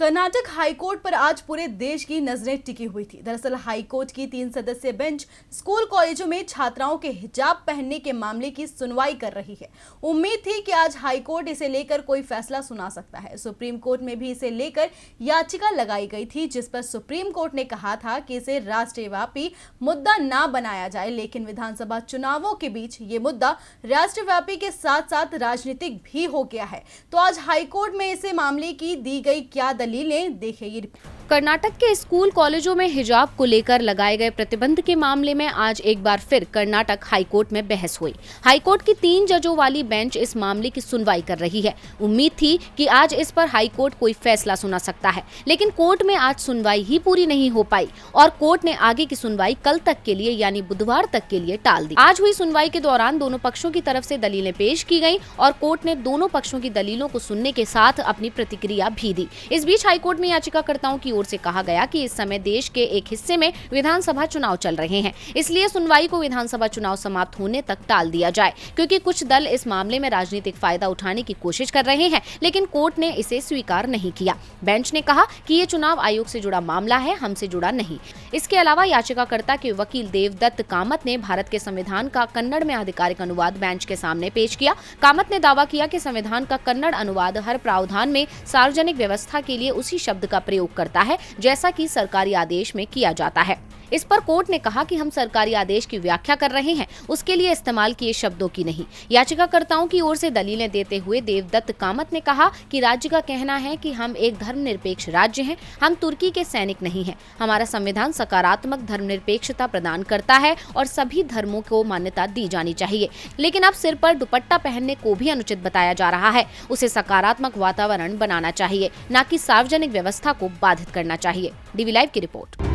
Karnataka high court पर आज पूरे देश की नजरें टिकी हुई थी। दरअसल हाईकोर्ट की 3 सदस्यीय बेंच स्कूल कॉलेजों में छात्राओं के हिजाब पहनने के मामले की सुनवाई कर रही है। उम्मीद थी कि आज हाईकोर्ट इसे लेकर कोई फैसला सुना सकता है। सुप्रीम कोर्ट में भी इसे लेकर याचिका लगाई गई थी, जिस पर सुप्रीम कोर्ट ने कहा था कि इसे राष्ट्रव्यापी मुद्दा ना बनाया जाए, लेकिन विधानसभा चुनावों के बीच ये मुद्दा राष्ट्रव्यापी के साथ साथ राजनीतिक भी हो गया है। तो आज हाईकोर्ट में इसे मामले की दी गई क्या दलीलें, देखें ये रिपोर्ट। कर्नाटक के स्कूल कॉलेजों में हिजाब को लेकर लगाए गए प्रतिबंध के मामले में आज एक बार फिर कर्नाटक हाईकोर्ट में बहस हुई। हाईकोर्ट की 3 जजों वाली बेंच इस मामले की सुनवाई कर रही है। उम्मीद थी कि आज इस पर हाईकोर्ट कोई फैसला सुना सकता है, लेकिन कोर्ट में आज सुनवाई ही पूरी नहीं हो पाई और कोर्ट ने आगे की सुनवाई कल तक के लिए यानी बुधवार तक के लिए टाल दी। आज हुई सुनवाई के दौरान दोनों पक्षों की तरफ से दलीलें पेश की गयी और कोर्ट ने दोनों पक्षों की दलीलों को सुनने के साथ अपनी प्रतिक्रिया भी दी। इस बीच हाईकोर्ट में याचिकाकर्ताओं की ओर से कहा गया कि इस समय देश के एक हिस्से में विधानसभा चुनाव चल रहे हैं, इसलिए सुनवाई को विधानसभा चुनाव समाप्त होने तक टाल दिया जाए, क्योंकि कुछ दल इस मामले में राजनीतिक फायदा उठाने की कोशिश कर रहे हैं, लेकिन कोर्ट ने इसे स्वीकार नहीं किया। बेंच ने कहा कि ये चुनाव आयोग से जुड़ा मामला है, हमसे जुड़ा नहीं। इसके अलावा याचिकाकर्ता के वकील देवदत्त कामत ने भारत के संविधान का कन्नड़ में आधिकारिक अनुवाद बेंच के सामने पेश किया। कामत ने दावा किया कि संविधान का कन्नड़ अनुवाद हर प्रावधान में सार्वजनिक व्यवस्था के लिए उसी शब्द का प्रयोग करता है जैसा कि सरकारी आदेश में किया जाता है। इस पर कोर्ट ने कहा कि हम सरकारी आदेश की व्याख्या कर रहे हैं, उसके लिए इस्तेमाल किए शब्दों की नहीं। याचिकाकर्ताओं की ओर से दलीलें देते हुए देवदत्त कामत ने कहा कि राज्य का कहना है कि हम एक धर्मनिरपेक्ष राज्य हैं, हम तुर्की के सैनिक नहीं हैं। हमारा संविधान सकारात्मक धर्मनिरपेक्षता प्रदान करता है और सभी धर्मों को मान्यता दी जानी चाहिए, लेकिन अब सिर पर दुपट्टा पहनने को भी अनुचित बताया जा रहा है। उसे सकारात्मक वातावरण बनाना चाहिए, न कि सार्वजनिक व्यवस्था को बाधित करना चाहिए। डीवी लाइव की रिपोर्ट।